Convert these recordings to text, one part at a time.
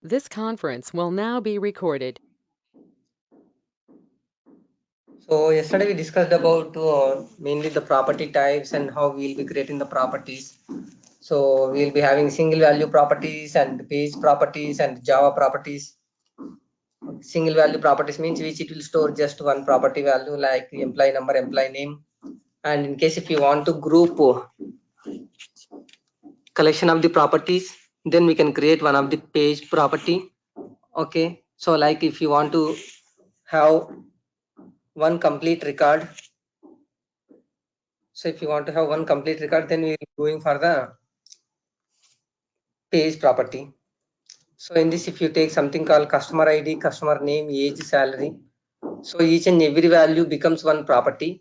This conference will now be recorded. So yesterday we discussed about mainly the property types and how we'll be creating the properties. So we'll be having single value properties and page properties and Java properties. Single value properties means which it will store just one property value like employee number, employee name. And in case if you want to group collection of the properties, then we can create one of the page property. Okay. So like if you want to have one complete record, so if you want to have one complete record, then we'll be going for the page property. So in this, if you take something called customer ID, customer name, age, salary, so each and every value becomes one property.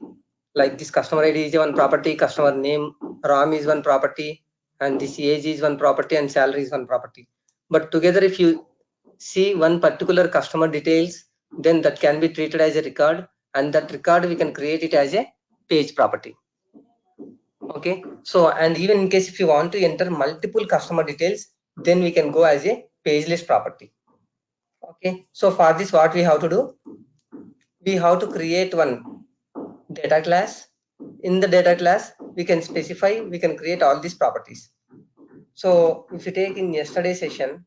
Like this customer ID is one property, customer name, RAM is one property, and this age is one property, and salary is one property. But together, if you see one particular customer details, then that can be treated as a record, and that record we can create it as a page property. Okay, so and even in case if you want to enter multiple customer details, then we can go as a page list property. Okay, so for this what we have to do, we have to create one data class. In the data class we can specify, we can create all these properties. So if you take in yesterday's session,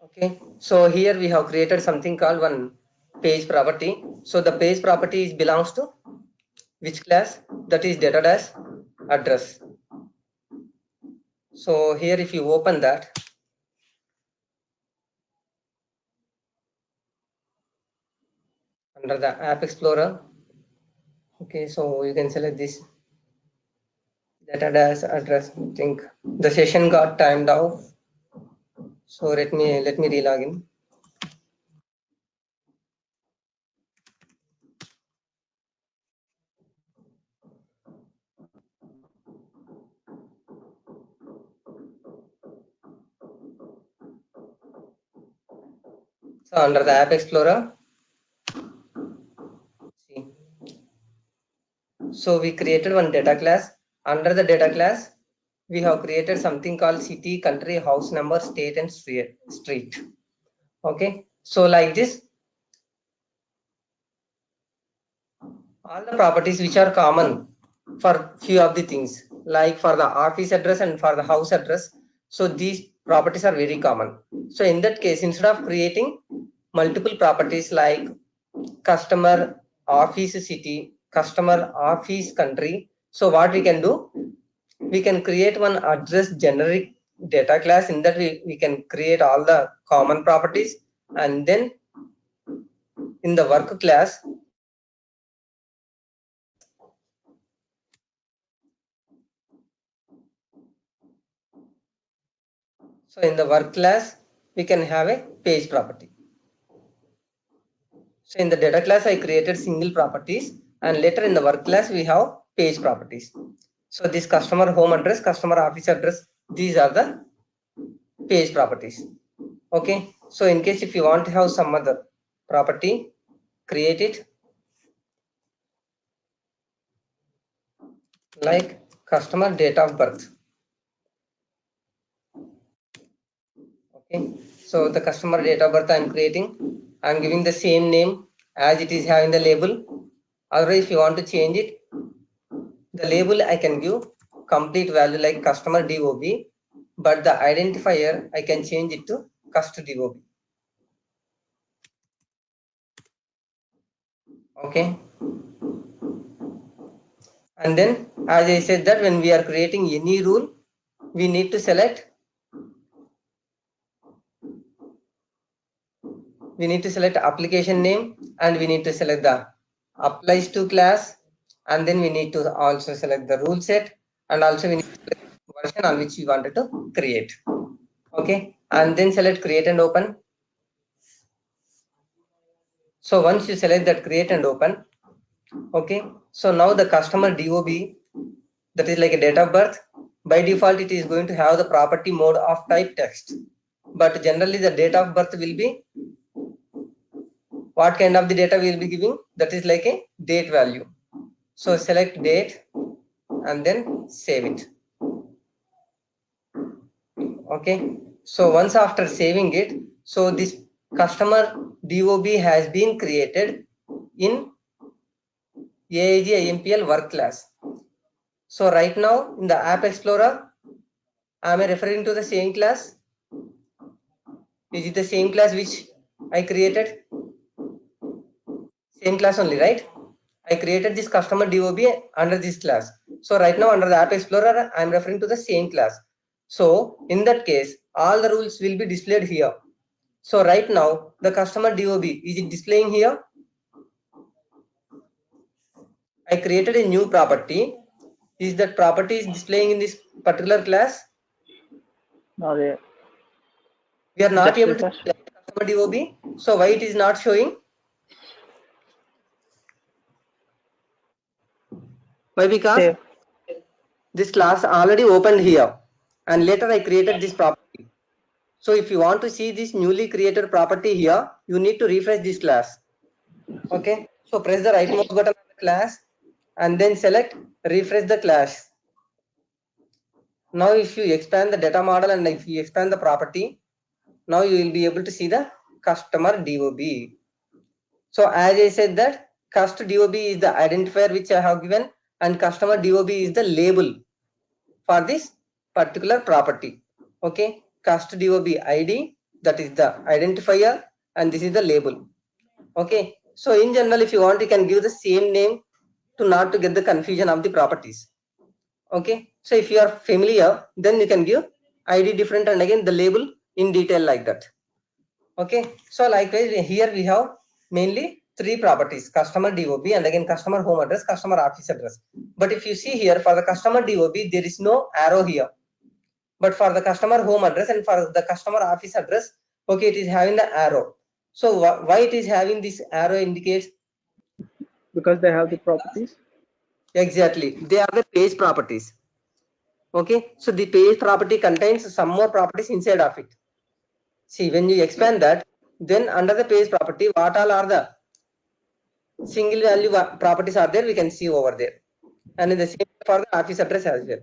okay, so here we have created something called one page property. So the page property is belongs to which class? That is data dash address. So here if you open that, under the app explorer, okay, so you can select this data dash address. I think the session got timed out, so let me relog in. So under the app explorer, see, so we created one data class. Under the data class we have created something called city, country, house number, state, and street. Okay, so like this, all the properties which are common for few of the things, like for the office address and for the house address, so these properties are very common. So in that case, instead of creating multiple properties like customer office city, customer office country, so what we can do, we can create one address generic data class. In that we can create all the common properties, and then in the work class, so in the work class we can have a page property. So in the data class I created single properties, and later in the work class we have page properties. So this customer home address, customer office address, these are the page properties. Okay, so in case if you want to have some other property, create it like customer date of birth. Okay, so the customer date of birth I'm creating, I'm giving the same name as it is having the label. Otherwise if you want to change it, the label I can give complete value like customer DOB, but the identifier I can change it to cust DOB. Okay, and then as I said that when we are creating any rule, we need to select application name, and we need to select the applies to class, and then we need to also select the rule set, and also we need to select the version on which we wanted to create. Okay, and then select create and open. So once you select that create and open, okay, so now the customer DOB, that is like a date of birth, by default it is going to have the property mode of type text, but generally the date of birth will be, what kind of the data we will be giving, that is like a date value. So select date and then save it. Okay, so once after saving it, so this customer DOB has been created in AIG IMPL work class. So right now in the App Explorer, am I referring to the same class? Is it the same class which I created? Same class only, right? I created this customer DOB under this class. So right now under the App Explorer, I am referring to the same class. So in that case, all the rules will be displayed here. So right now the customer DOB, is it displaying here? I created a new property. Is that property is displaying in this particular class? Not yet. We are not Just able to refresh. display customer DOB. So why it is not showing? Why? Because Save. this class already opened here and later I created this property. So if you want to see this newly created property here, you need to refresh this class. Okay, so press the right mouse button on the class and then select refresh the class. Now if you expand the data model and if you expand the property, now you will be able to see the customer DOB. So as I said that cust DOB is the identifier which I have given and customer DOB is the label for this particular property. Okay, cust DOB ID, that is the identifier and this is the label. Okay, so in general if you want you can give the same name to not to get the confusion of the properties. Okay, so if you are familiar then you can give ID different and again the label in detail like that. Okay, so likewise here we have mainly three properties: customer DOB and again customer home address, customer office address. But if you see here for the customer DOB there is no arrow here, but for the customer home address and for the customer office address, okay, it is having the arrow. So why it is having this arrow indicates? Because they have the properties. Exactly, they are the page properties. Okay, so the page property contains some more properties inside of it. See, when you expand that, then under the page property, what all are the single value properties are there, we can see over there. And in the same for the office address as well.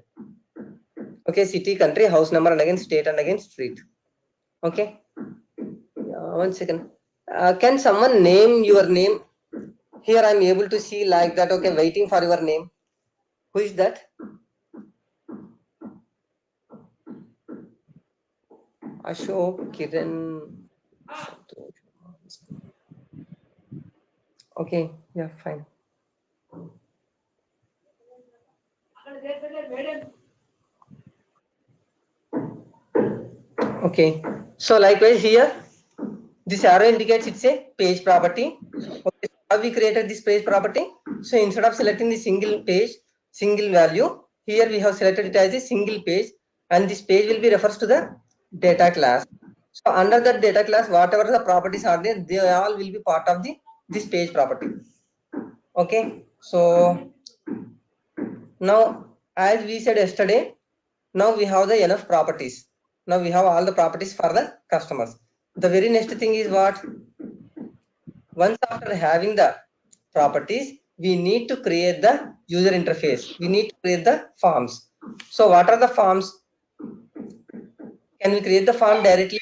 Okay, city, country, house number, and again state and again street. Okay, 1 second. Can someone name your name? Here I'm able to see like that. Okay, waiting for your name. Who is that? Ashok, Kiran. Okay, yeah, fine. Okay, so likewise here, this arrow indicates it's a page property. Okay, so how we created this page property? So instead of selecting the single page, single value, here we have selected it as a single page, and this page will be refers to the data class. So under that data class, whatever the properties are there, they all will be part of the this page property. Okay, so now as we said yesterday, now we have the enough properties. Now we have all the properties for the customers. The very next thing is what? Once after having the properties, we need to create the user interface. We need to create the forms. So what are the forms? Can we create the form directly?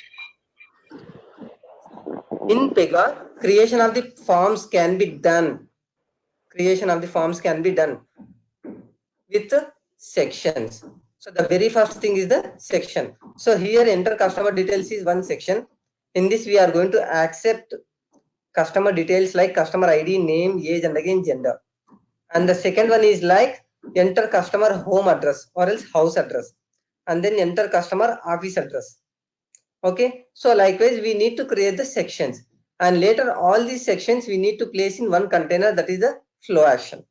In Pega, creation of the forms can be done. Creation of the forms can be done with sections. So the very first thing is the section. So here enter customer details is one section. In this we are going to accept customer details like customer ID, name, age and again gender. And the second one is like enter customer home address or else house address and then enter customer office address. Okay, so likewise we need to create the sections and later all these sections we need to place in one container, that is the flow action.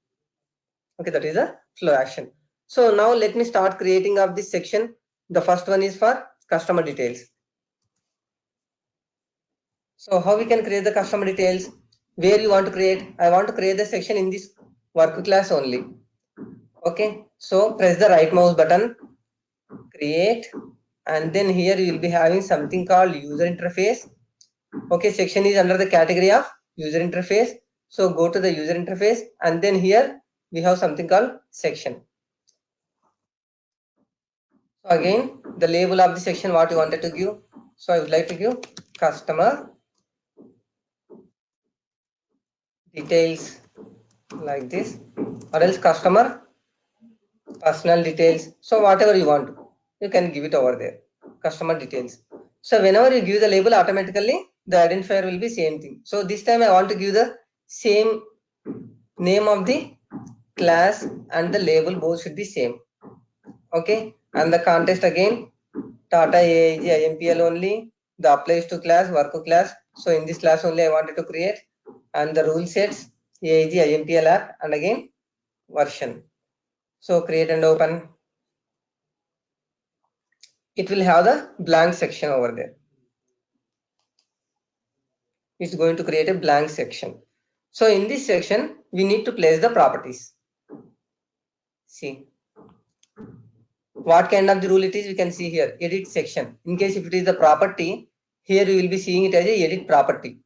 Okay, that is a flow action. So now let me start creating of this section. The first one is for customer details. So how we can create the customer details? Where you want to create? I want to create the section in this work class only. Okay, so press the right mouse button, create, and then here you will be having something called user interface. Okay, section is under the category of user interface. So go to the user interface and then here we have something called section. So again the label of the section what you wanted to give. So I would like to give customer details like this, or else customer personal details. So whatever you want, you can give it over there, customer details. So whenever you give the label, automatically the identifier will be same thing. So this time I want to give the same name of the class and the label, both should be same. Okay, and the context again Tata AIG IMPL only, the applies to class work class. So in this class only I wanted to create, and the rule sets AIG IMPL app, and again version. So create and open. It will have the blank section over there. It's going to create a blank section. So in this section we need to place the properties. See what kind of the rule it is, we can see here, edit section. In case if it is the property, here you will be seeing it as a edit property,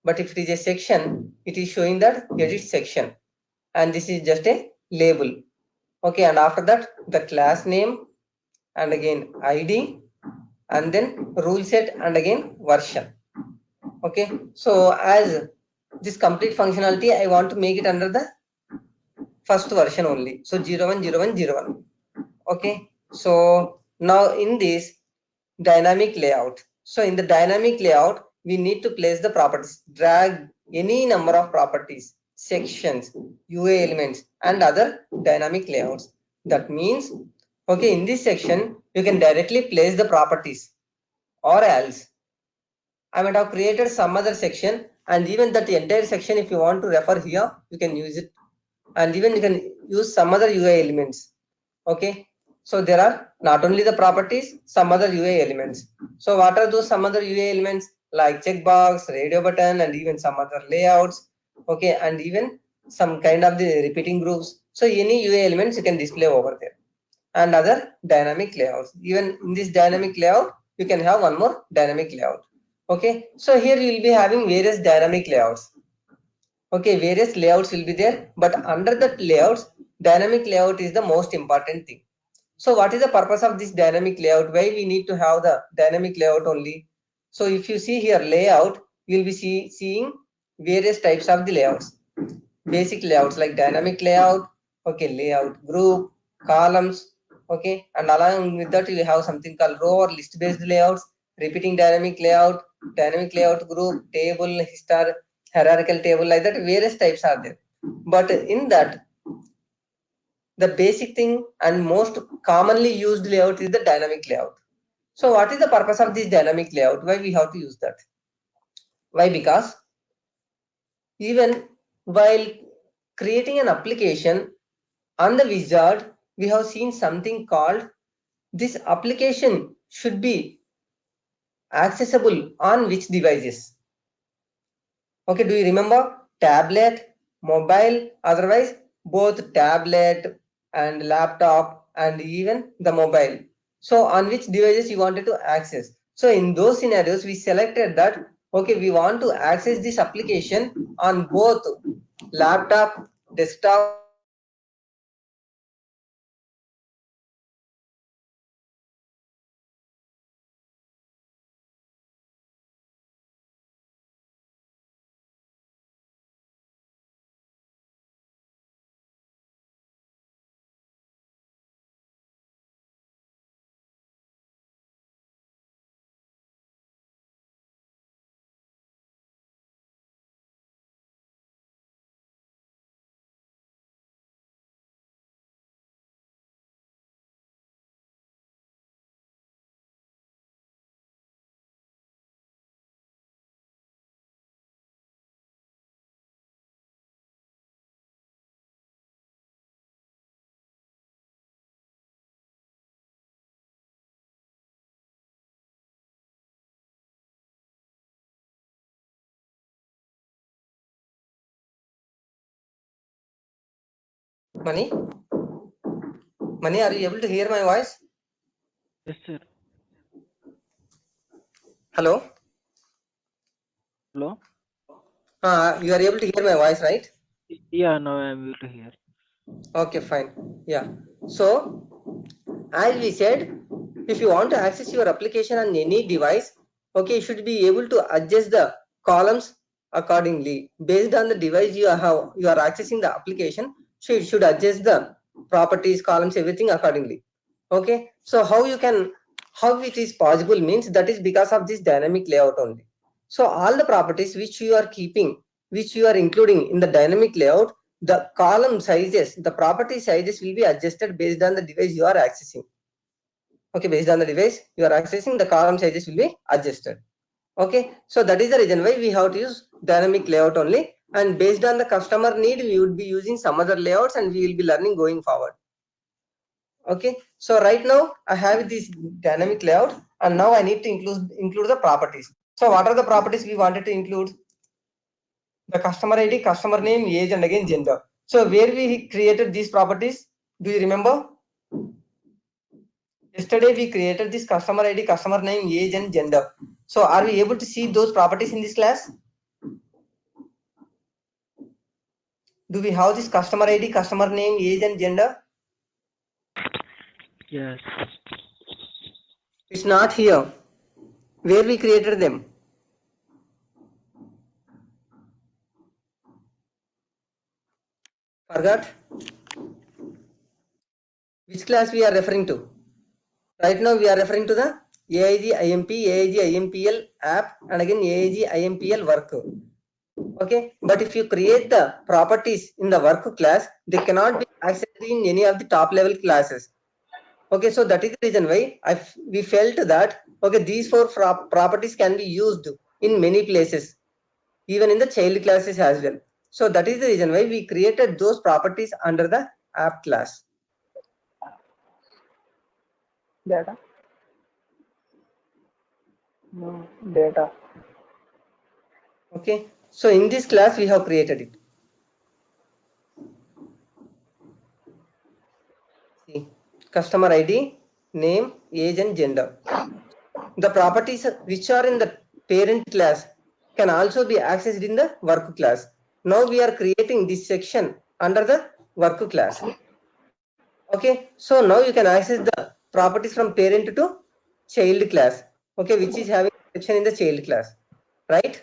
but if it is a section, it is showing that edit section, and this is just a label. Okay, and after that the class name, and again ID, and then rule set, and again version. Okay, so as this complete functionality I want to make it under the first version only, so 010101. Okay, so now in this dynamic layout, so in the dynamic layout we need to place the properties, drag any number of properties, sections, UA elements, and other dynamic layouts. That means, okay, in this section you can directly place the properties, or else I might have created some other section, and even that entire section if you want to refer here you can use it, and even you can use some other UA elements. Okay, so there are not only the properties, some other UA elements. So what are those some other UA elements? Like checkbox, radio button, and even some other layouts. Okay, and even some kind of the repeating groups. So any UA elements you can display over there, and other dynamic layouts. Even in this dynamic layout you can have one more dynamic layout. Okay, so here you will be having various dynamic layouts. Okay, various layouts will be there, but under that layouts, dynamic layout is the most important thing. So what is the purpose of this dynamic layout? Why we need to have the dynamic layout only? So if you see here layout, you will be seeing various types of the layouts. Basic layouts like dynamic layout, okay, layout group, columns, okay, and along with that you have something called row or list based layouts, repeating dynamic layout group, table, hierarchical table, like that various types are there. But in that, the basic thing and most commonly used layout is the dynamic layout. So what is the purpose of this dynamic layout? Why we have to use that? Why? Because even while creating an application on the wizard, we have seen something called this application should be accessible on which devices. Okay, do you remember tablet, mobile, otherwise both tablet and laptop and even the mobile. So on which devices you wanted to access. So in those scenarios we selected that okay, we want to access this application on both laptop, desktop, money. Money, are you able to hear my voice? Yes, sir. Hello? Hello? You are able to hear my voice, right? Yeah, now I'm able to hear. Okay, fine. Yeah. So, as we said, if you want to access your application on any device, okay, you should be able to adjust the columns accordingly based on the device you are accessing the application. So you should adjust the properties, columns, everything accordingly. Okay, so how it is possible means that is because of this dynamic layout only. So all the properties which you are keeping, which you are including in the dynamic layout, the column sizes, the property sizes will be adjusted based on the device you are accessing. Okay, based on the device you are accessing, the column sizes will be adjusted. Okay, so that is the reason why we have to use dynamic layout only, and based on the customer need we would be using some other layouts, and we will be learning going forward. Okay, so right now I have this dynamic layout, and now I need to include the properties. So what are the properties we wanted to include? The customer ID, customer name, age, and again gender. So where we created these properties, do you remember? Yesterday we created this customer ID, customer name, age, and gender. So are we able to see those properties in this class? Do we have this customer ID, customer name, age, and gender? Yes. It's not here. Where we created them? Forgot? Which class we are referring to? Right now we are referring to the AIG IMP, AIG IMPL app, and again AIG IMPL work. Okay, but if you create the properties in the work class, they cannot be accessed in any of the top level classes. Okay, so that is the reason why we felt that okay, these four properties can be used in many places, even in the child classes as well. So that is the reason why we created those properties under the app class. Data. No, data. Okay, so in this class we have created it. See, customer ID, name, age, and gender. The properties which are in the parent class can also be accessed in the work class. Now we are creating this section under the work class. Okay, so now you can access the properties from parent to child class. Okay, which is having section in the child class, right?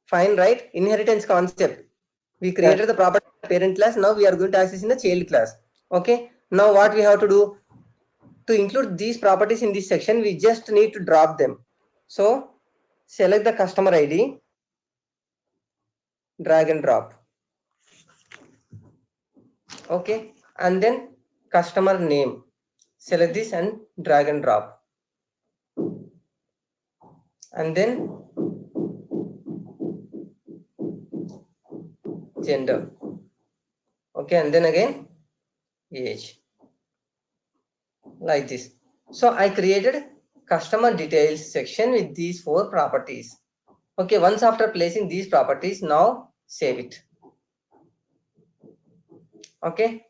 Fine, right? Inheritance concept. We created the property parent class. Now we are going to access in the child class. Okay, now what we have to do? To include these properties in this section, we just need to drop them. So select the customer ID, drag and drop. Okay, and then customer name, select this and drag and drop. And then gender. Okay, and then again age, like this. So I created customer details section with these four properties. Okay, once after placing these properties, now save it. Okay,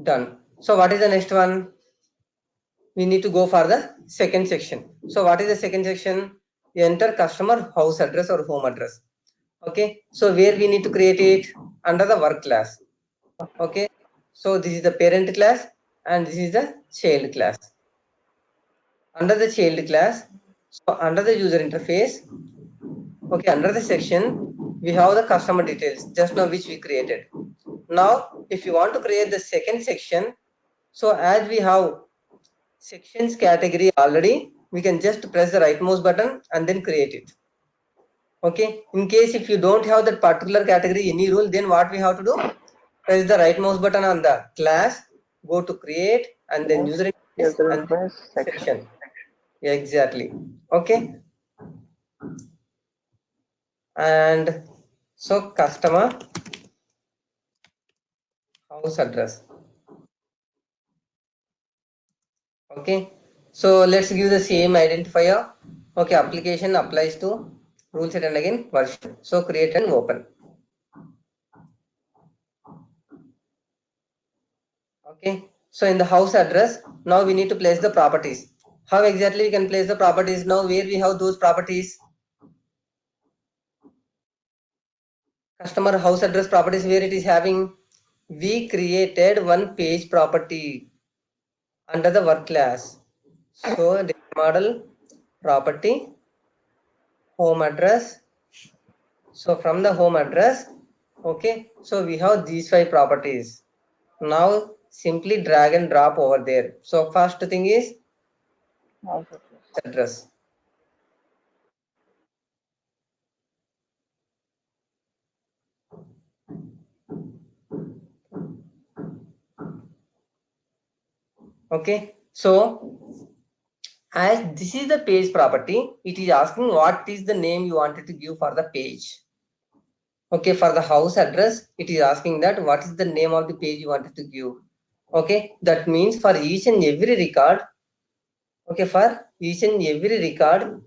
done. So what is the next one? We need to go for the second section. So what is the second section? Enter customer house address or home address. Okay, so where we need to create it? Under the work class. Okay, so this is the parent class and this is the child class. Under the child class, so under the user interface, okay, under the section we have the customer details just now which we created. Now if you want to create the second section, so as we have sections category already, we can just press the right mouse button and then create it. Okay, in case if you don't have that particular category any rule, then what we have to do? Press the right mouse button on the class, go to create, and then user interface and then section. Yeah, exactly. Okay, and so customer house address. Okay, so let's give the same identifier. Okay, application applies to rule set and again version. So create and open. Okay, so in the house address, now we need to place the properties. How exactly we can place the properties? Now where we have those properties? customer house address properties where it is having, we created one page property under the work class. So the model property home address. So from the home address, okay, so we have these 5 properties. Now simply drag and drop over there. So first thing is House address. address. Okay, so as this is the page property, it is asking what is the name you wanted to give for the page. Okay, for the house address, it is asking that what is the name of the page you wanted to give. Okay, that means for each and every record, okay, for each and every record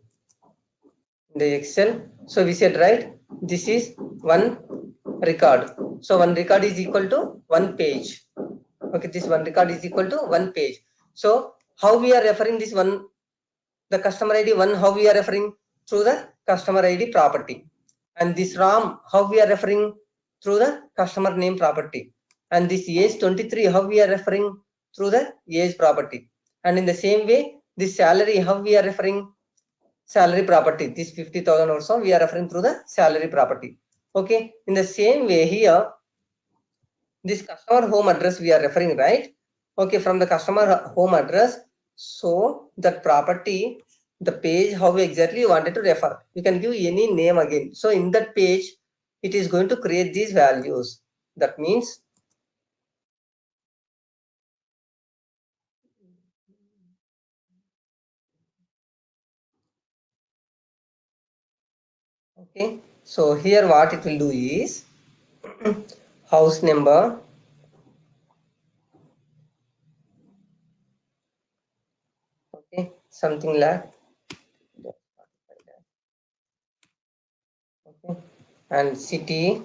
in the Excel, so we said, right, this is one record. So one record is equal to one page. Okay, this one record is equal to one page. So how we are referring this one, the customer ID one, how we are referring through the customer ID property, and this RAM how we are referring through the customer name property, and this age 23 how we are referring through the age property, and in the same way this salary how we are referring salary property, this 50,000 or so we are referring through the salary property. Okay, in the same way here this customer home address we are referring, right? Okay, from the customer home address, so that property, the page how exactly you wanted to refer, you can give any name again. So in that page it is going to create these values. That means okay, so here what it will do is house number, okay, something like okay, and city,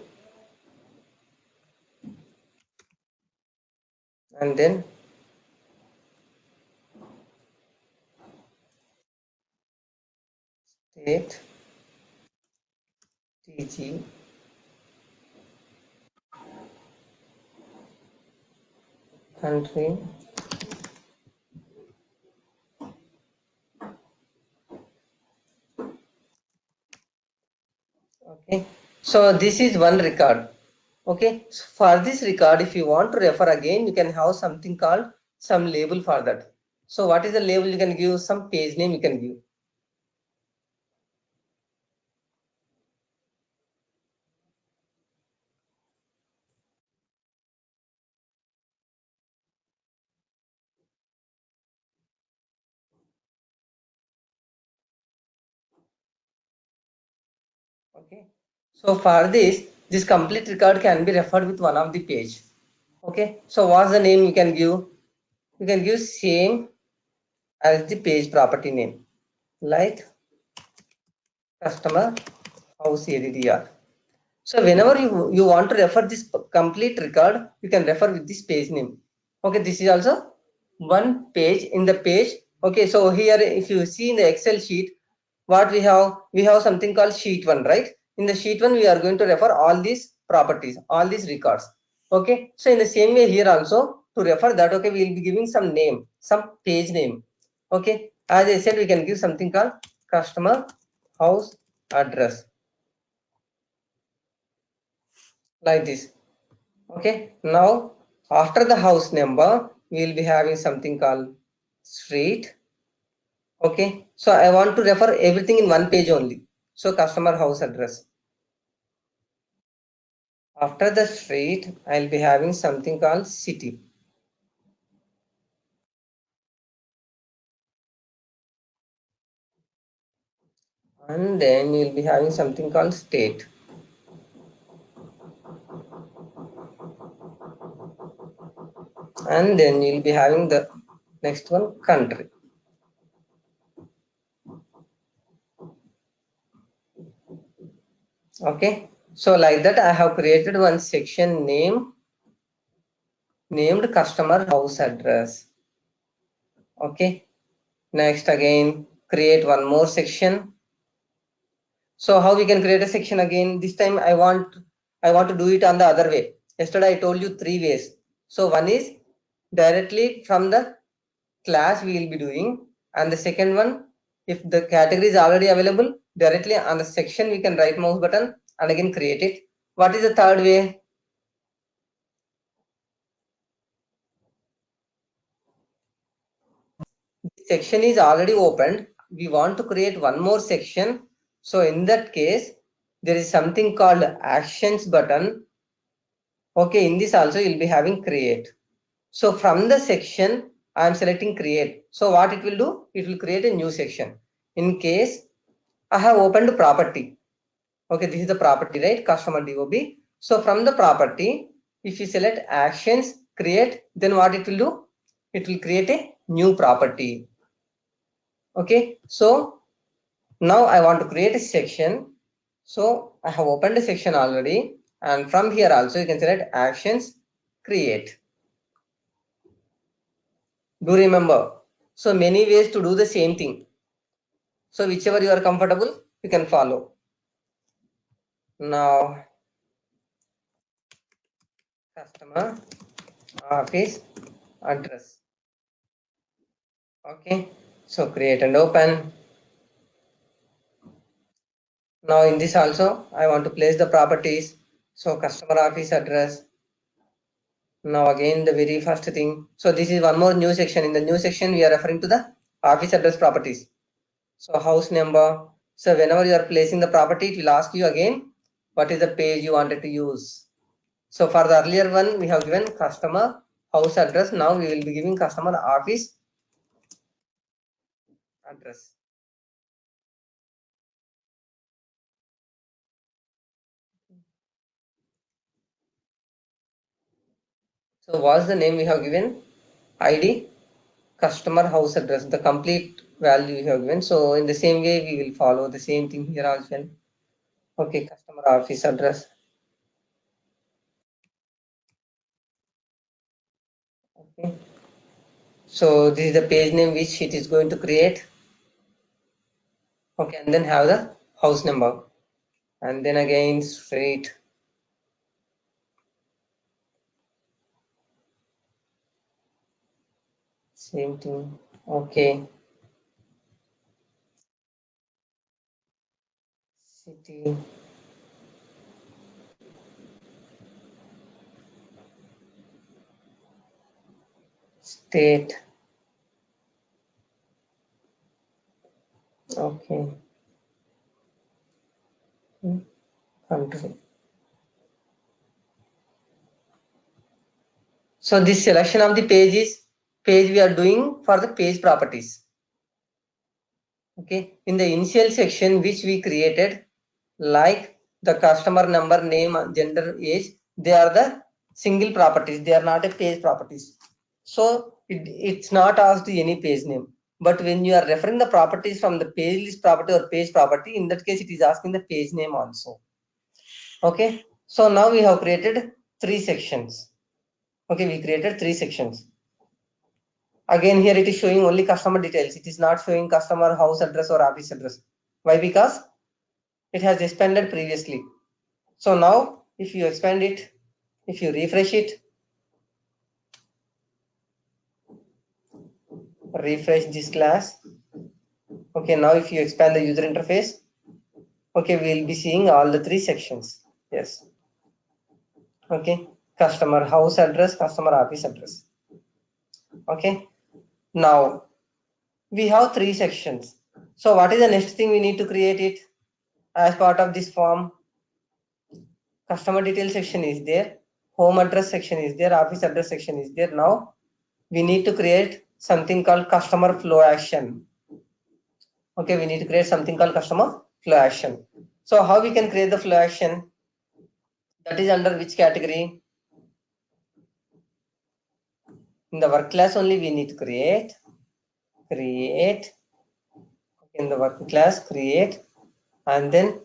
and then state, TG, country, okay. So this is one record. Okay, so for this record, if you want to refer again, you can have something called some label for that. So what is the label you can give? Some page name you can give. Okay, so for this complete record can be referred with one of the page. Okay, so what's the name you can give? You can give same as the page property name, like customer house ADDR. So whenever you want to refer this complete record, you can refer with this page name. Okay, this is also one page in the page. Okay, so here if you see in the Excel sheet, what we have something called sheet 1, right? In the sheet 1 we are going to refer all these properties, all these records. Okay, so in the same way here also to refer that, okay, we will be giving some name, some page name. Okay, as I said, we can give something called customer house address, like this. Okay, now after the house number we will be having something called street. Okay, so I want to refer everything in one page only, so customer house address. After the street I'll be having something called city, and then we'll be having something called state, and then you'll be having the next one country. Okay, so like that I have created one section named customer house address. Okay, next again create one more section. So how we can create a section again? This time I want I want to do it on the other way. Yesterday I told you 3 ways. So one is directly from the class we will be doing, and the second one, if the category is already available, directly on the section we can right mouse button and again create it. What is the third way? The section is already opened. We want to create one more section. So in that case, there is something called actions button. Okay, in this also you'll be having create. So from the section, I am selecting create. So what it will do? It will create a new section. In case I have opened property. Okay, this is the property, right? Customer DOB. So from the property, if you select actions, create, then what it will do? It will create a new property. Okay, so now I want to create a section. So I have opened a section already, and from here also you can select actions, create. Do remember, so many ways to do the same thing. So whichever you are comfortable, you can follow. Now, customer office address. Okay, so create and open. Now in this also, I want to place the properties. So customer office address. Now again the very first thing. So this is one more new section. In the new section, we are referring to the office address properties. So house number. So whenever you are placing the property, it will ask you again what is the page you wanted to use. So for the earlier one, we have given customer house address. Now we will be giving customer office address. So what's the name we have given? ID, customer house address, the complete value we have given. So in the same way, we will follow the same thing here as well. Okay, customer office address. Okay. So this is the page name which it is going to create. Okay, and then have the house number. And then again street. Same thing. Okay. City. State. Okay. Country. So this selection of the page is page we are doing for the page properties. Okay. In the initial section which we created, like the customer number, name, gender, age, they are the single properties. They are not a page properties. So it's not asked any page name. But when you are referring the properties from the page list property or page property, in that case it is asking the page name also. Okay. So now we have created 3 sections. Okay, we created 3 sections. Again, here it is showing only customer details. It is not showing customer house address or office address. Why? Because it has expanded previously. So now if you expand it, if you refresh it, refresh this class. Okay, now if you expand the user interface, okay, we will be seeing all the 3 sections. Yes. Okay, customer house address, customer office address. Okay, now we have 3 sections. So what is the next thing we need to create it as part of this form? Customer detail section is there, home address section is there, office address section is there. Now we need to create something called customer flow action. Okay, we need to create something called customer flow action. So how we can create the flow action? That is under which category? In the work class only we need to create in the work class, create, and then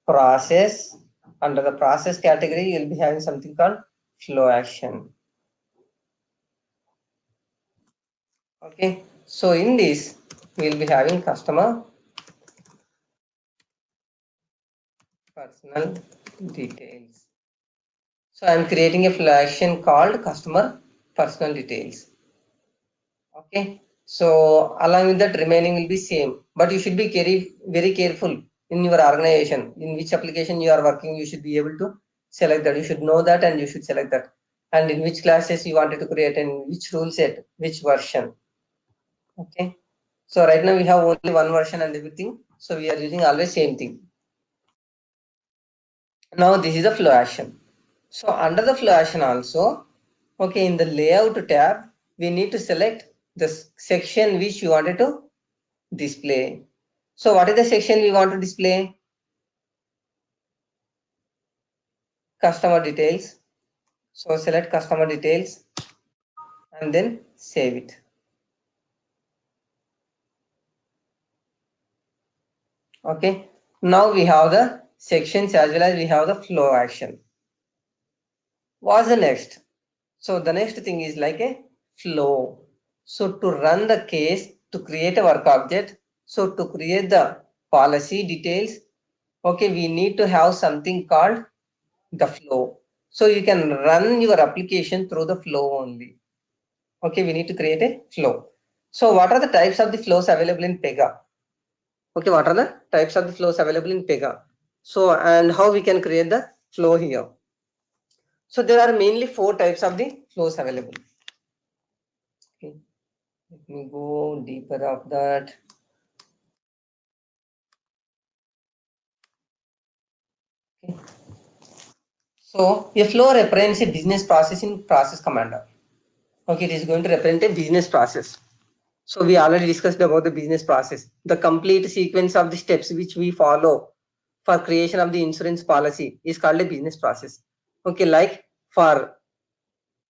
process. Under the process category, you'll be having something called flow action. Okay, so in this, we'll be having customer personal details. So I'm creating a flow action called customer personal details. Okay. So along with that, remaining will be same, but you should be very careful in your organization. In which application you are working, you should be able to select that. You should know that, and you should select that. And in which classes you wanted to create, and which rule set, which version. Okay. So right now we have only one version and everything. So we are using always same thing. Now this is a flow action. So under the flow action also, okay, in the layout tab, we need to select the section which you wanted to display. So what is the section we want to display? Customer details. So select customer details and then save it. Okay. Now we have the sections as well as we have the flow action. What's the next? So the next thing is like a flow. So to run the case, to create a work object, so to create the policy details, okay, we need to have something called the flow. So you can run your application through the flow only. Okay, we need to create a flow. So what are the types of the flows available in Pega? Okay, what are the types of the flows available in Pega? So, and how we can create the flow here? So there are mainly 4 types of the flows available. Okay, let me go deeper of that. Okay. So a flow represents a business process in Process Commander. Okay, it is going to represent a business process. So we already discussed about the business process, the complete sequence of the steps which we follow for creation of the insurance policy is called a business process. Okay, like for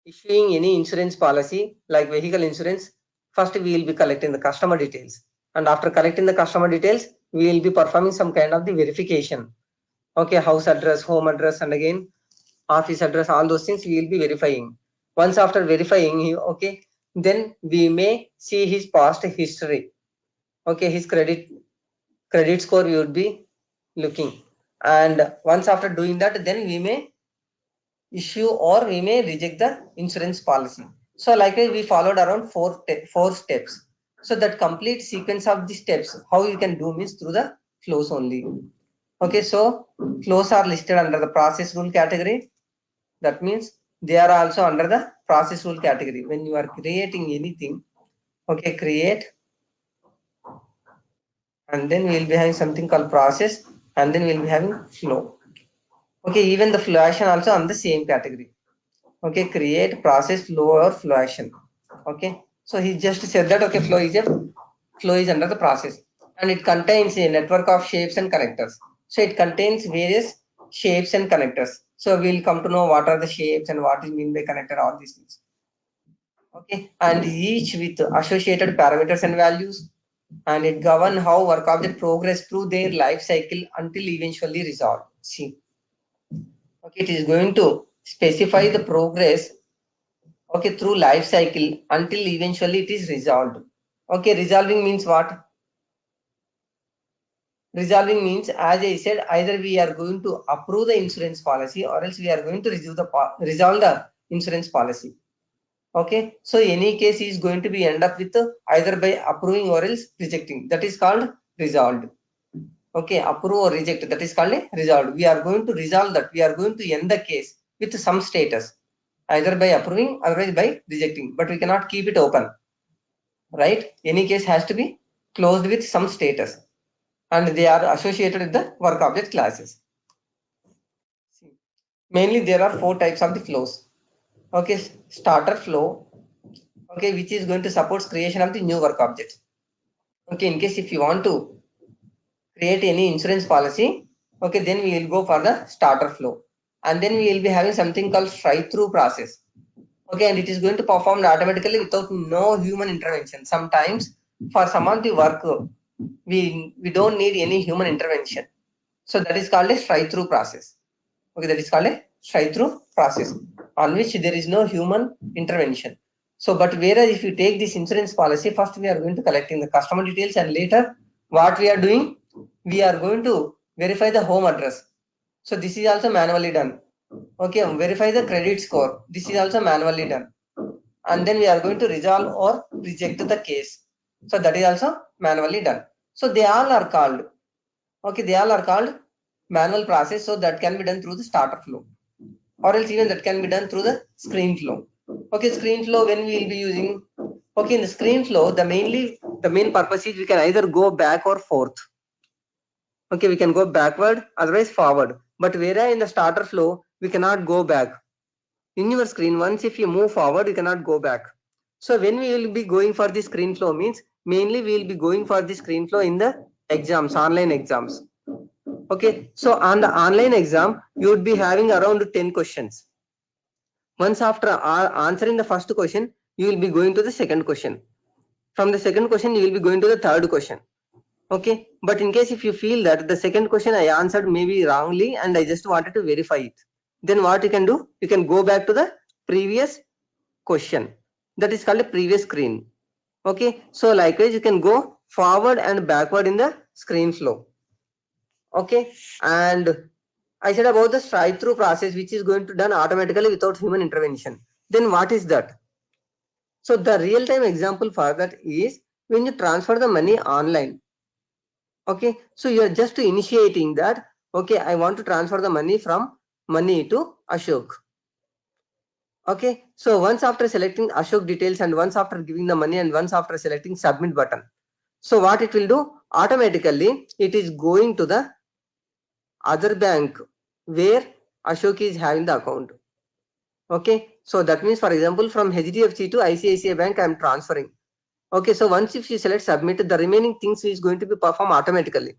issuing any insurance policy like vehicle insurance, first we will be collecting the customer details, and after collecting the customer details, we will be performing some kind of the verification. Okay, house address, home address, and again office address, all those things we will be verifying. Once after verifying, okay, then we may see his past history. Okay, his credit score we would be looking, and once after doing that, then we may issue or we may reject the insurance policy. So likewise we followed around four steps. So that complete sequence of the steps, how you can do means through the flows only. Okay, so flows are listed under the process rule category. That means they are also under the process rule category. When you are creating anything, okay, create, and then we will be having something called process, and then we will be having flow. Okay, even the flow action also on the same category. Okay, create, process, flow, or flow action. Okay, so he just said that okay, flow is under the process, and it contains a network of shapes and connectors. So it contains various shapes and connectors. So we'll come to know what are the shapes and what is mean by connector, all these things. Okay, and each with associated parameters and values, and it govern how work object progress through their life cycle until eventually resolved. See, okay, it is going to specify the progress, okay, through life cycle until eventually it is resolved. Okay, resolving means what? Resolving means, as I said, either we are going to approve the insurance policy or else we are going to resolve the insurance policy. Okay, so any case is going to be end up with either by approving or else rejecting. That is called resolved. Okay, approve or reject, that is called resolved. We are going to resolve that. We are going to end the case with some status, either by approving or by rejecting, but we cannot keep it open, right? Any case has to be closed with some status, and they are associated with the work object classes. Mainly there are 4 types of the flows. Okay, starter flow, okay, which is going to support creation of the new work object. Okay, in case if you want to create any insurance policy, okay, then we will go for the starter flow, and then we will be having something called straight through process. Okay, and it is going to perform automatically without no human intervention. Sometimes for some of the work we don't need any human intervention, so that is called a straight through process. Okay, that is called a straight through process on which there is no human intervention. So but whereas if you take this insurance policy, first we are going to collecting the customer details, and later what we are doing, we are going to verify the home address. So this is also manually done. Okay, verify the credit score. This is also manually done. And then we are going to resolve or reject the case. So that is also manually done. So they all are called, okay, they all are called manual process. So that can be done through the starter flow, or else even that can be done through the screen flow. Okay, screen flow, when we will be using, okay, in the screen flow, the main purpose is we can either go back or forth. Okay, we can go backward, otherwise forward. But whereas in the starter flow, we cannot go back. In your screen, once if you move forward, you cannot go back. So when we will be going for the screen flow means mainly we will be going for the screen flow in the exams, online exams. Okay, so on the online exam, you would be having around 10 questions. Once after answering the first question, you will be going to the second question. From the second question, you will be going to the third question. Okay, but in case if you feel that the second question I answered maybe wrongly and I just wanted to verify it, then what you can do? You can go back to the previous question. That is called a previous screen. Okay, so likewise you can go forward and backward in the screen flow. Okay, and I said about the straight-through process, which is going to done automatically without human intervention. Then what is that? So the real-time example for that is when you transfer the money online. Okay, so you are just initiating that. Okay, I want to transfer the money from Money to Ashok. Okay, so once after selecting Ashok details and once after giving the money and once after selecting submit button, so what it will do, automatically it is going to the other bank where Ashok is having the account. Okay, so that means, for example, from HDFC to ICICI Bank I am transferring. Okay, so once if you select submit, the remaining things is going to be performed automatically.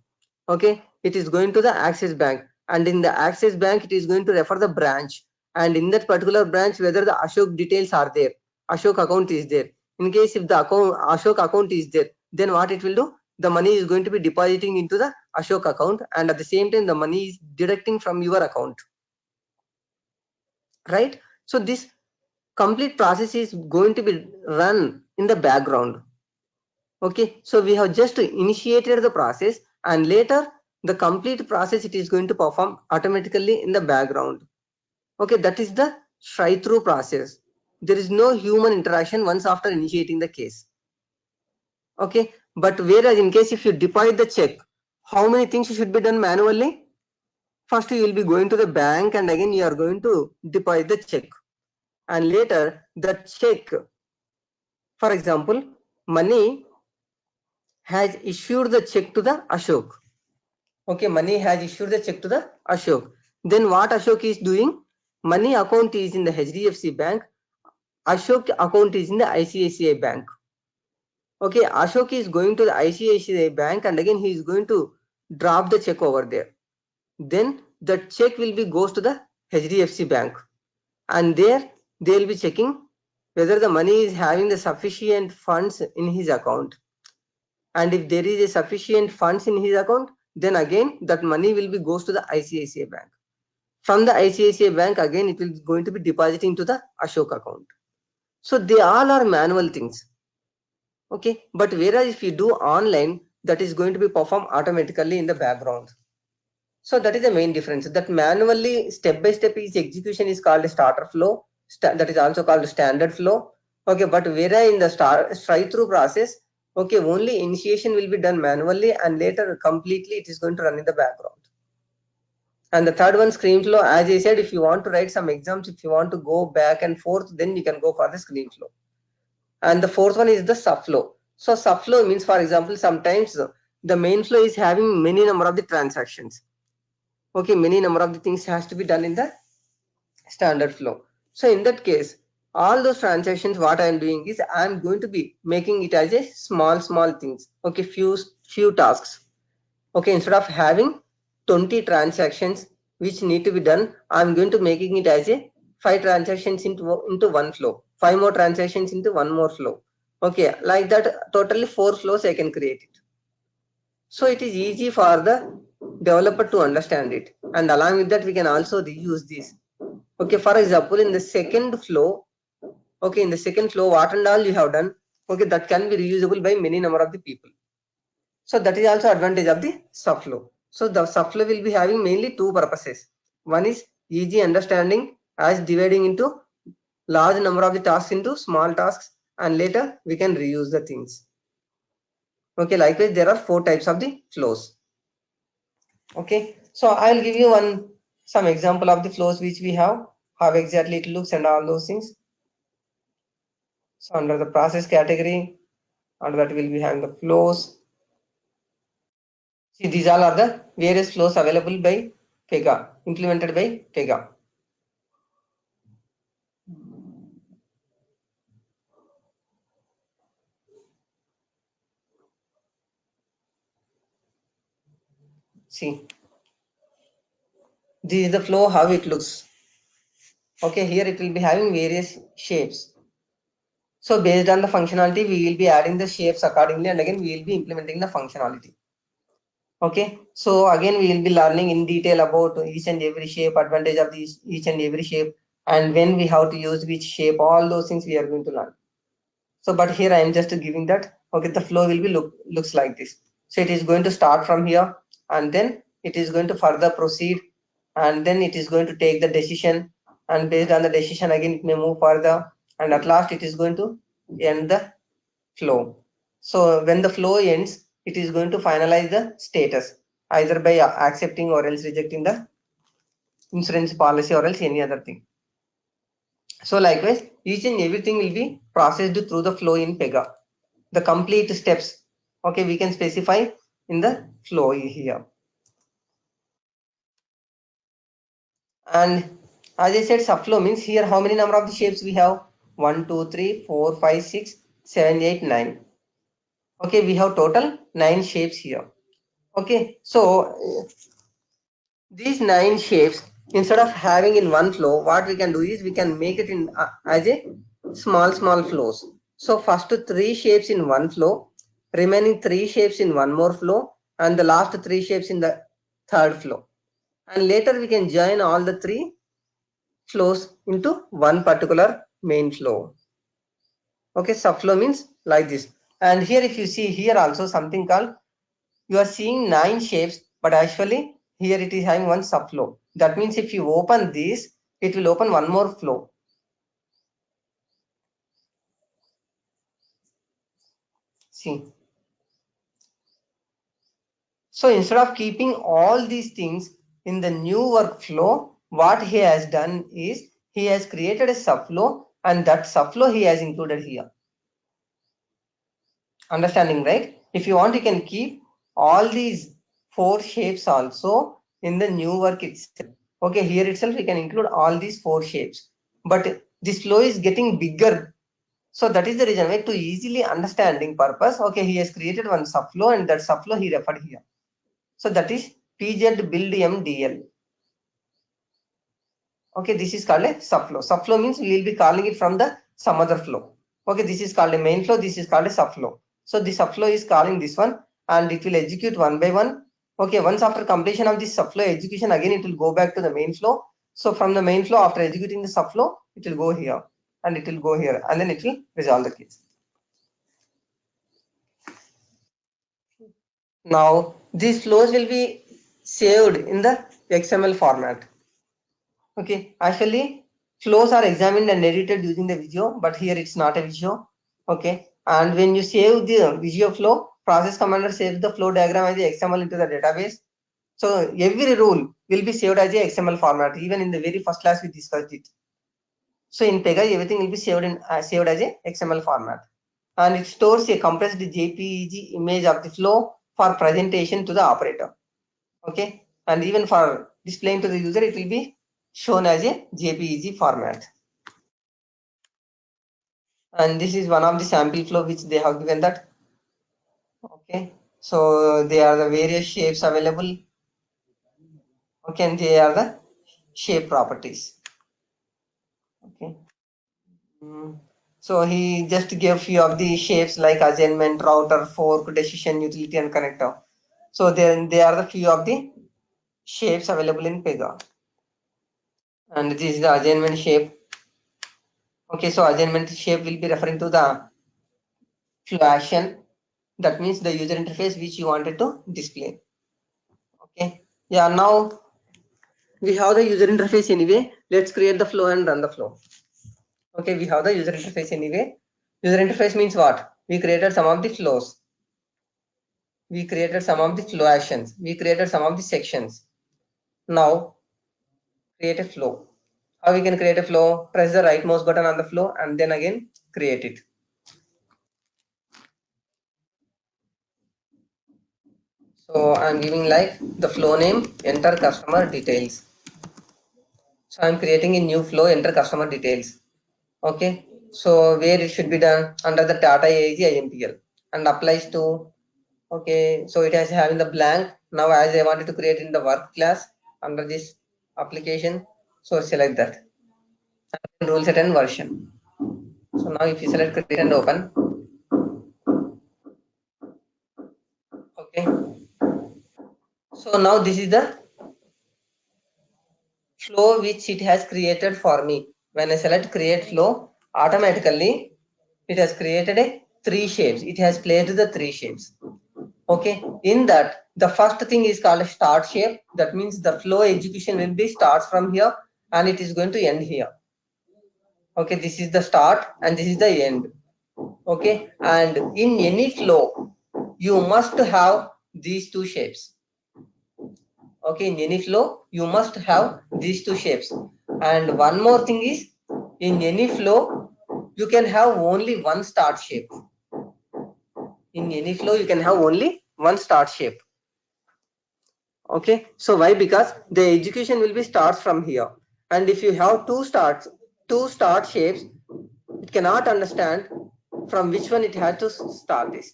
Okay, it is going to the Axis Bank, and in the Axis Bank it is going to refer the branch, and in that particular branch whether the Ashok details are there, Ashok account is there. In case if the Ashok account is there, then what it will do, the money is going to be depositing into the Ashok account, and at the same time the money is deducting from your account, right? So this complete process is going to be run in the background. Okay, so we have just initiated the process and later the complete process it is going to perform automatically in the background. Okay, that is the straight-through process. There is no human interaction once after initiating the case. Okay, but whereas in case if you deposit the check, how many things should be done manually? First you will be going to the bank and again you are going to deposit the check, and later the check, for example, Money has issued the check to the Ashok. Okay, Money has issued the check to the Ashok. Then what Ashok is doing? Money account is in the HDFC Bank. Ashok account is in the ICICI Bank. Okay, Ashok is going to the ICICI Bank and again he is going to drop the check over there. Then the check will be goes to the HDFC Bank, and there they will be checking whether the money is having the sufficient funds in his account. And if there is a sufficient funds in his account, then again that money will be goes to the ICICI Bank. From the ICICI Bank again it will going to be depositing to the Ashok account. So they all are manual things. Okay, but whereas if you do online, that is going to be performed automatically in the background. So that is the main difference. That manually step by step each execution is called a starter flow. That is also called standard flow. Okay, but whereas in the straight-through process, okay, only initiation will be done manually and later completely it is going to run in the background. And the third one, screen flow, as I said, if you want to write some exams, if you want to go back and forth, then you can go for the screen flow. And the fourth one is the subflow. So subflow means, for example, sometimes the main flow is having many number of the transactions. Okay, many number of the things has to be done in the standard flow. So in that case, all those transactions, what I am doing is I am going to be making it as a small things. Okay, few tasks. Okay, instead of having 20 transactions which need to be done, I am going to making it as a 5 transactions into one flow, 5 more transactions into one more flow. Okay, like that totally 4 flows I can create it. So it is easy for the developer to understand it, and along with that we can also reuse this. Okay, for example, in the second flow, okay, in the second flow, what and all you have done, okay, that can be reusable by many number of the people. So that is also advantage of the subflow. So the subflow will be having mainly two purposes. One is easy understanding as dividing into large number of the tasks into small tasks, and later we can reuse the things. Okay, likewise there are 4 types of the flows. Okay, so I'll give you some example of the flows which we have, how exactly it looks and all those things. So under the process category, under that we'll be having the flows. See, these all are the various flows available by Pega, implemented by Pega. See, this is the flow, how it looks. Okay, here it will be having various shapes. So based on the functionality, we will be adding the shapes accordingly, and again we will be implementing the functionality. Okay, so again we will be learning in detail about each and every shape, advantage of each and every shape, and when we have to use which shape, all those things we are going to learn. So but here I am just giving that. Okay, the flow will be looks like this. So it is going to start from here, and then it is going to further proceed, and then it is going to take the decision, and based on the decision again it may move further, and at last it is going to end the flow. So when the flow ends, it is going to finalize the status either by accepting or else rejecting the insurance policy or else any other thing. So likewise, each and everything will be processed through the flow in Pega. The complete steps, okay, we can specify in the flow here. And as I said, subflow means here how many number of the shapes we have? 1, 2, 3, 4, 5, 6, 7, 8, 9. Okay, we have total 9 shapes here. Okay, so these 9 shapes, instead of having in one flow, what we can do is we can make it in as a small flows. So first 3 shapes in one flow, remaining 3 shapes in one more flow, and the last 3 shapes in the third flow. And later we can join all the 3 flows into one particular main flow. Okay, subflow means like this. And here if you see here also something called, you are seeing 9 shapes, but actually here it is having one subflow. That means if you open this, it will open one more flow. See. So instead of keeping all these things in the new workflow, what he has done is he has created a subflow, and that subflow he has included here. Understanding, right? If you want, you can keep all these 4 shapes also in the new work itself. Okay, here itself we can include all these 4 shapes, but this flow is getting bigger. So that is the reason why, to easily understanding purpose, okay, he has created one subflow, and that subflow he referred here. So that is PZ build MDL. Okay, this is called a subflow. Subflow means we will be calling it from the some other flow. Okay, this is called a main flow, this is called a subflow. So the subflow is calling this one, and it will execute one by one. Okay, once after completion of this subflow execution, again it will go back to the main flow. So from the main flow, after executing the subflow, it will go here, and it will go here, and then it will resolve the case. Now these flows will be saved in the XML format. Okay, actually flows are examined and edited using the Visio, but here it's not a Visio. Okay, and when you save the Visio flow, process commander saves the flow diagram as a XML into the database. So every rule will be saved as a XML format. Even in the very first class we discussed it. So in Pega, everything will be saved as a XML format, and it stores a compressed JPEG image of the flow for presentation to the operator. Okay, and even for displaying to the user, it will be shown as a JPEG format. And this is one of the sample flow which they have given that. Okay, so they are the various shapes available. Okay, and they are the shape properties. Okay. So he just gave few of the shapes like assignment, router, fork, decision, utility, and connector. So then they are the few of the shapes available in Pega. And this is the assignment shape. Okay, so assignment shape will be referring to the flow action. That means the user interface which you wanted to display. Okay, yeah, now we have the user interface anyway. Let's create the flow and run the flow. Okay, we have the user interface anyway. User interface means what? We created some of the flows. We created some of the flow actions. We created some of the sections. Now create a flow. How we can create a flow? Press the right mouse button on the flow and then again create it. So I'm giving like the flow name, enter customer details. So I'm creating a new flow, enter customer details. Okay, so where it should be done under the Tata AIG IMPL and applies to, okay, so it has having the blank. Now as I wanted to create in the work class under this application, so select that and rule set and version. So now if you select create and open, okay, so now this is the flow which it has created for me. When I select create flow, automatically it has created a 3 shapes. It has placed the 3 shapes. Okay, in that the first thing is called a start shape. That means the flow execution will be starts from here and it is going to end here. Okay, this is the start and this is the end. Okay, and in any flow you must have these 2 shapes. Okay, in any flow you must have these 2 shapes. And one more thing is, in any flow you can have only one start shape. In any flow you can have only one start shape. Okay, so why? Because the execution will be starts from here, and if you have two start shapes, it cannot understand from which one it has to start this.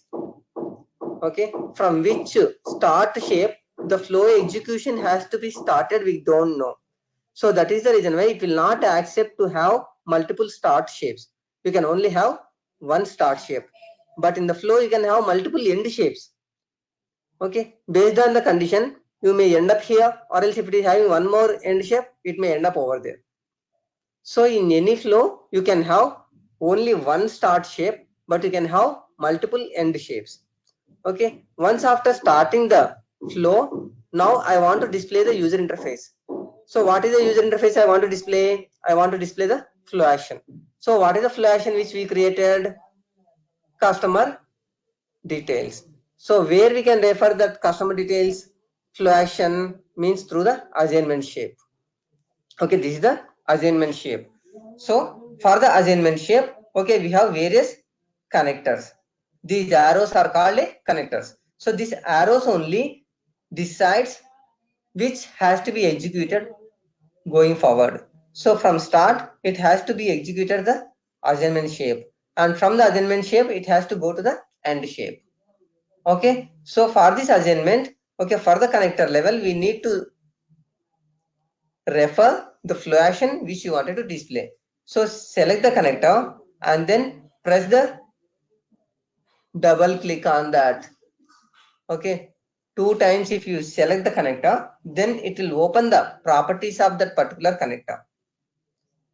Okay, from which start shape the flow execution has to be started, we don't know. So that is the reason why it will not accept to have multiple start shapes. You can only have one start shape, but in the flow you can have multiple end shapes. Okay, based on the condition you may end up here, or else if it is having one more end shape it may end up over there. So in any flow you can have only one start shape, but you can have multiple end shapes. Okay, once after starting the flow, now I want to display the user interface. So what is the user interface I want to display? I want to display the flow action. So what is the flow action which we created? Customer details. So where we can refer that customer details? Flow action means through the assignment shape. Okay, this is the assignment shape. So for the assignment shape, okay, we have various connectors. These arrows are called connectors. So these arrows only decides which has to be executed going forward. So from start it has to be executed the assignment shape, and from the assignment shape it has to go to the end shape. Okay, so for this assignment, okay, for the connector level we need to refer the flow action which you wanted to display. So select the connector and then press the double click on that. Okay, 2 times if you select the connector, then it will open the properties of that particular connector.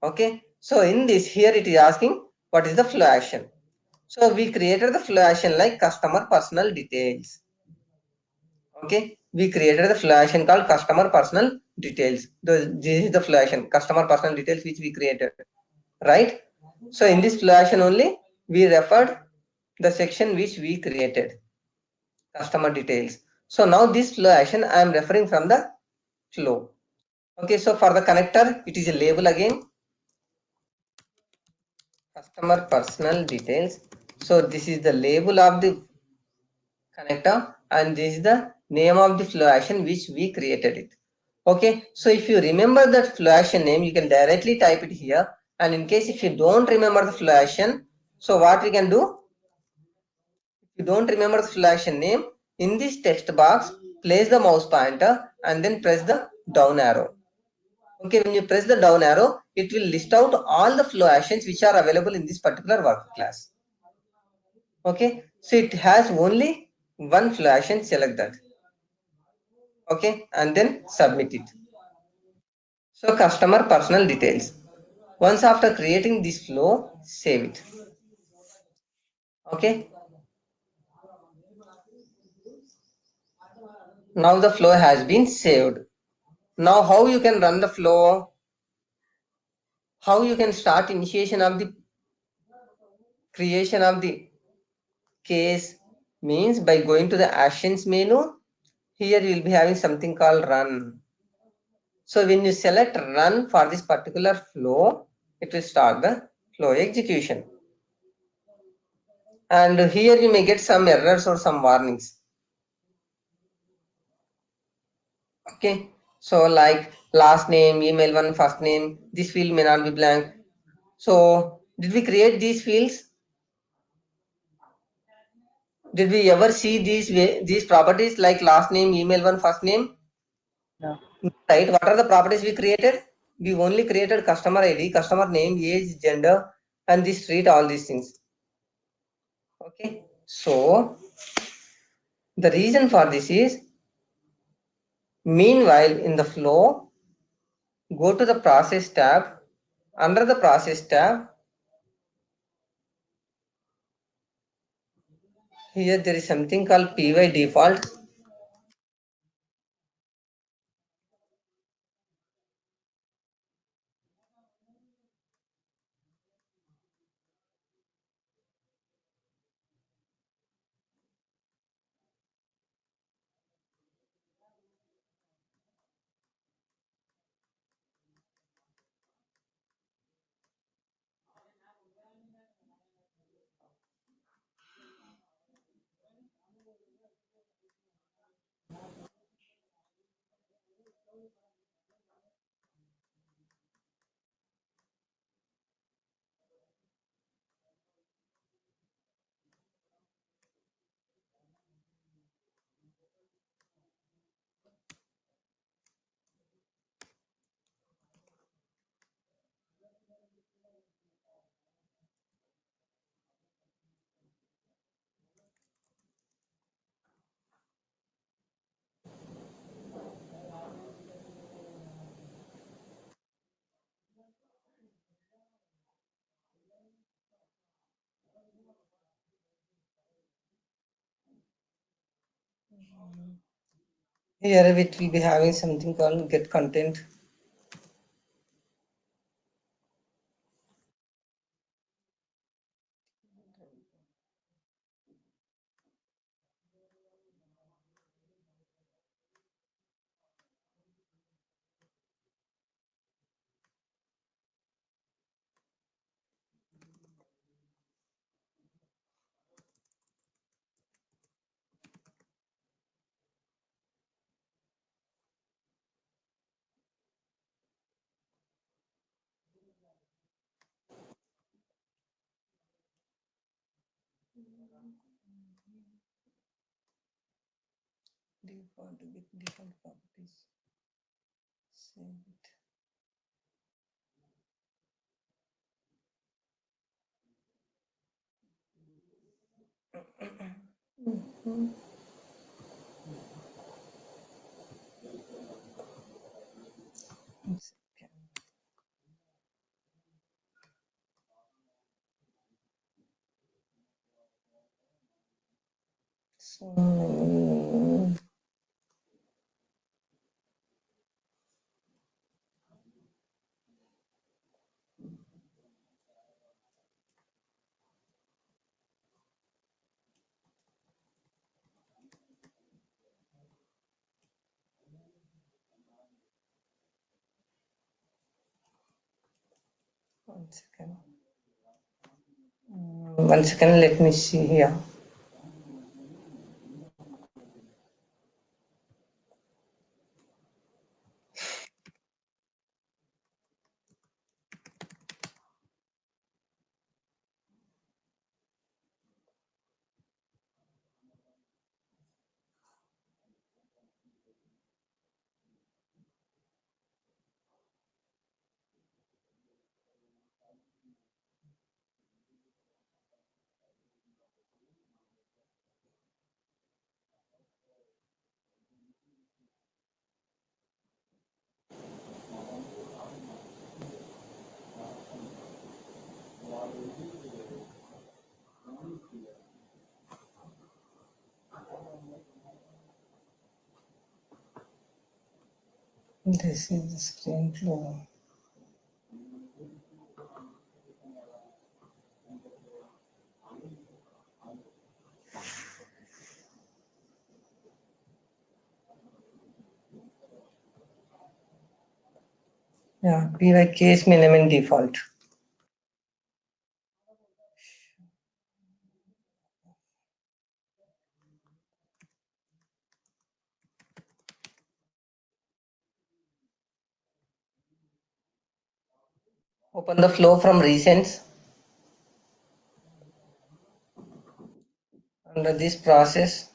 Okay, so in this here it is asking what is the flow action. So we created the flow action like customer personal details. Okay, we created the flow action called customer personal details. This is the flow action, customer personal details, which we created, right? So in this flow action only we referred the section which we created, customer details. So now this flow action I am referring from the flow. Okay, so for the connector it is a label again, customer personal details. So this is the label of the connector and this is the name of the flow action which we created it. Okay, so if you remember that flow action name you can directly type it here, and in case if you don't remember the flow action, so what we can do, if you don't remember the flow action name, in this text box place the mouse pointer and then press the down arrow. Okay, when you press the down arrow it will list out all the flow actions which are available in this particular work class. Okay, so it has only one flow action, select that. Okay, and then submit it. So customer personal details. Once after creating this flow, save it. Okay, now the flow has been saved. Now how you can run the flow, how you can start initiation of the creation of the case means by going to the actions menu. Here you will be having something called run. So when you select run for this particular flow, it will start the flow execution. And here you may get some errors or some warnings. Okay, so like last name, email one, first name, this field may not be blank. So did we create these fields? Did we ever see these properties like last name, email one, first name? No. Right, what are the properties we created? We only created customer ID, customer name, age, gender, and the street, all these things. Okay, so the reason for this is, meanwhile in the flow, go to the process tab. Under the process tab, here there is something called py default. Here it will be having something called get content. Default with default properties. Save it. So, one second. 1 second, let me see here. This is the screen flow. Yeah, PY case minimum default. Open the flow from recents. Under this process,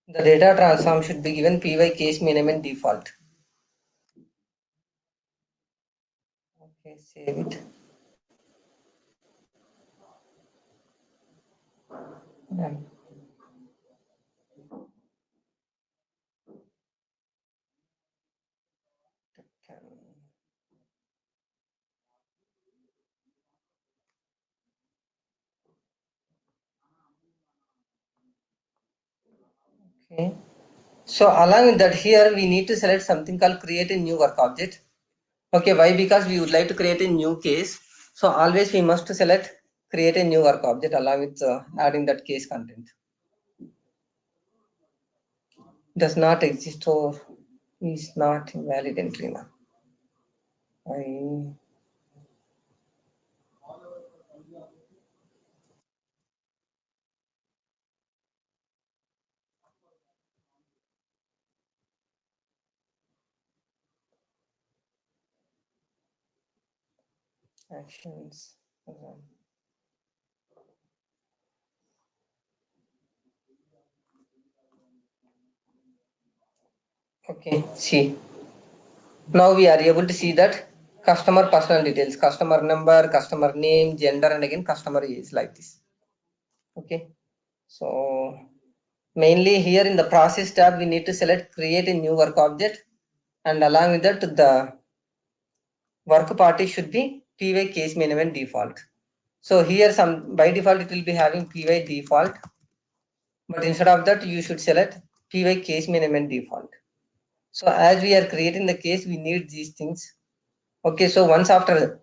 the data transform should be given PY case minimum default. Okay, save it. Yeah. Okay. So along with that, here we need to select something called create a new work object. Okay, why? Because we would like to create a new case. So always we must select create a new work object along with adding that case content. Does not exist or is not valid entry now. Actions. Okay, see. Now we are able to see that customer personal details, customer number, customer name, gender, and again customer age like this. Okay, so mainly here in the process tab, we need to select create a new work object, and along with that, the work party should be PY case minimum default. So here some by default it will be having PY default, but instead of that you should select PY case minimum default. So as we are creating the case, we need these things. Okay, so once after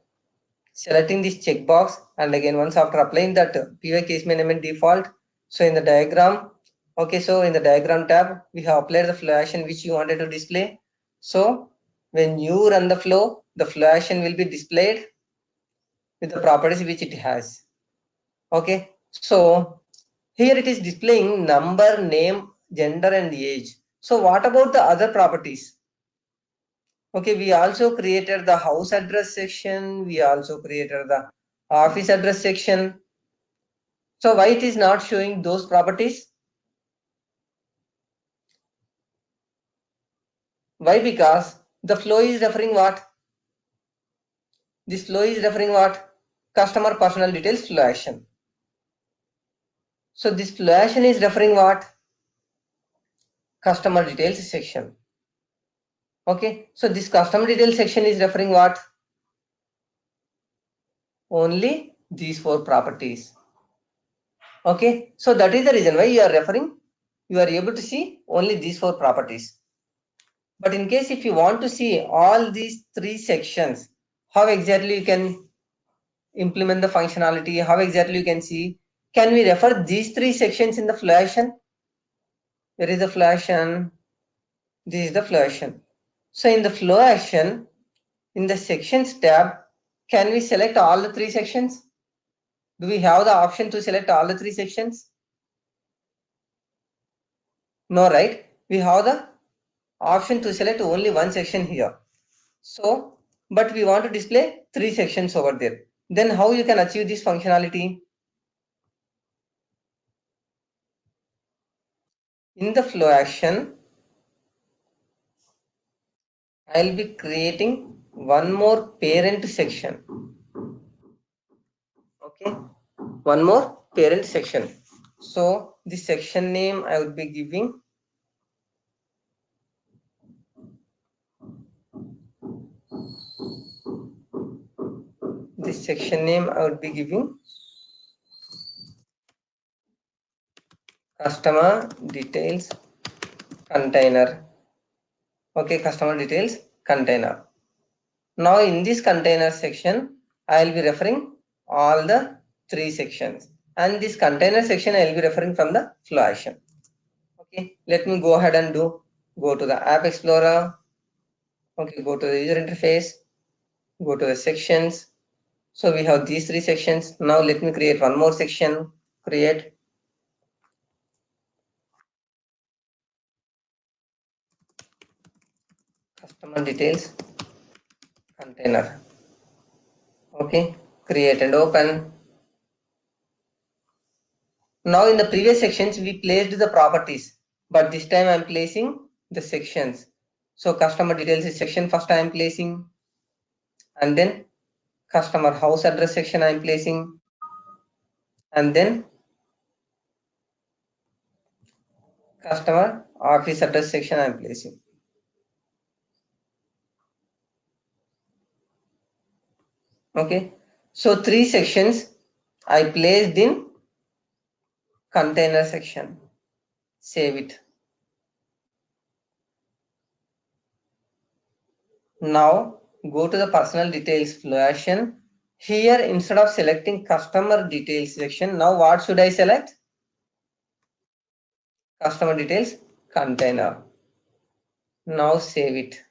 selecting this checkbox and again once after applying that PY case minimum default, so in the diagram, okay, so in the diagram tab we have applied the flow action which you wanted to display. So when you run the flow action will be displayed with the properties which it has. Okay, so here it is displaying number, name, gender, and age. So what about the other properties? Okay, we also created the house address section. We also created the office address section. So why it is not showing those properties? Why? Because the flow is referring what? This flow is referring what? Customer personal details flow action. So this flow action is referring what? Customer details section. Okay, so this customer details section is referring what? Only these four properties. Okay, so that is the reason why you are referring, you are able to see only these four properties. But in case if you want to see all these three sections, how exactly you can implement the functionality, how exactly you can see, can we refer these three sections in the flow action? There is a flow action, this is the flow action. So in the flow action, in the sections tab, can we select all the three sections? Do we have the option to select all the three sections? No, right? We have the option to select only one section here. So, but we want to display three sections over there. Then how you can achieve this functionality? In the flow action, I'll be creating one more parent section. Okay, one more parent section. So the section name I would be giving customer details container. Okay, customer details container. Now in this container section, I will be referring all the 3 sections, and this container section I will be referring from the flow action. Okay, let me go ahead and go to the App Explorer. Okay, go to the user interface, go to the sections. So we have these 3 sections. Now let me create one more section. Create customer details container. Okay, create and open. Now in the previous sections we placed the properties, but this time I am placing the sections. So customer details is section first I am placing, and then customer house address section I am placing, and then customer office address section I am placing. Okay, so 3 sections I placed in container section. Save it. Now go to the personal details flow action. Here instead of selecting customer details section, now what should I select? Customer details container. Now save it.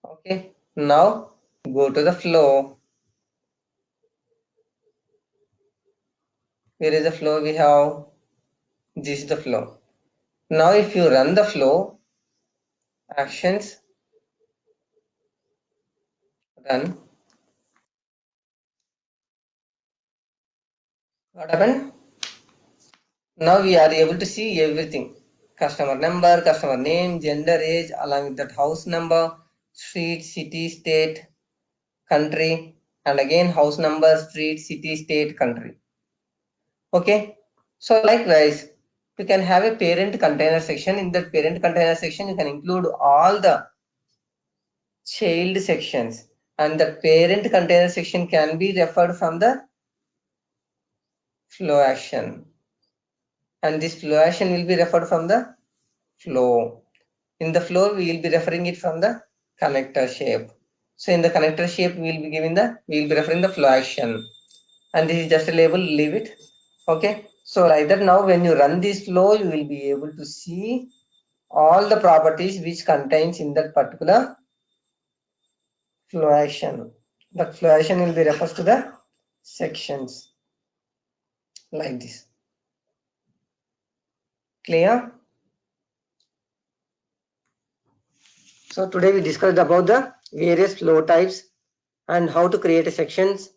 Okay, now go to the flow. Where is the flow? We have this is the flow. Now if you run the flow, actions, run. What happened? Now we are able to see everything. Customer number, customer name, gender, age, along with that house number, street, city, state, country, and again house number, street, city, state, country. Okay, so likewise you can have a parent container section. In that parent container section you can include all the child sections, and the parent container section can be referred from the flow action, and this flow action will be referred from the flow. In the flow we will be referring it from the connector shape. So in the connector shape we will be referring the flow action, and this is just a label, leave it. Okay, so like that now when you run this flow you will be able to see all the properties which contains in that particular flow action. That flow action will be refers to the sections like this. Clear? So today we discussed about the various flow types and how to create a sections,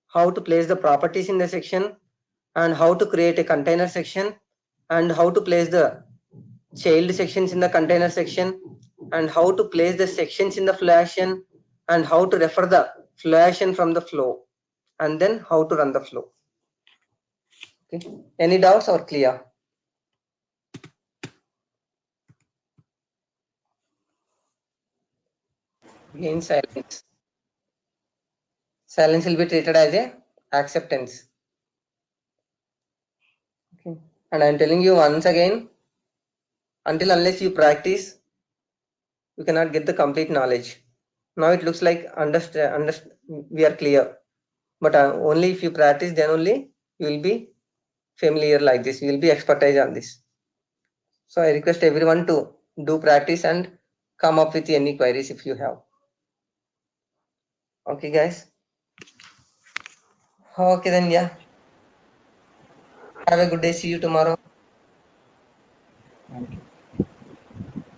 how to place the properties in the section, and how to create a container section, and how to place the child sections in the container section, and how to place the sections in the flow action, and how to refer the flow action from the flow, and then how to run the flow. Okay, any doubts or clear? Again silence. Silence will be treated as a acceptance. Okay, and I am telling you once again, until unless you practice you cannot get the complete knowledge. Now it looks like we are clear, but only if you practice, then only you will be familiar like this, you will be expertise on this. So I request everyone to do practice and come up with any queries if you have. Okay guys, okay then, yeah, have a good day, see you tomorrow. Thank you.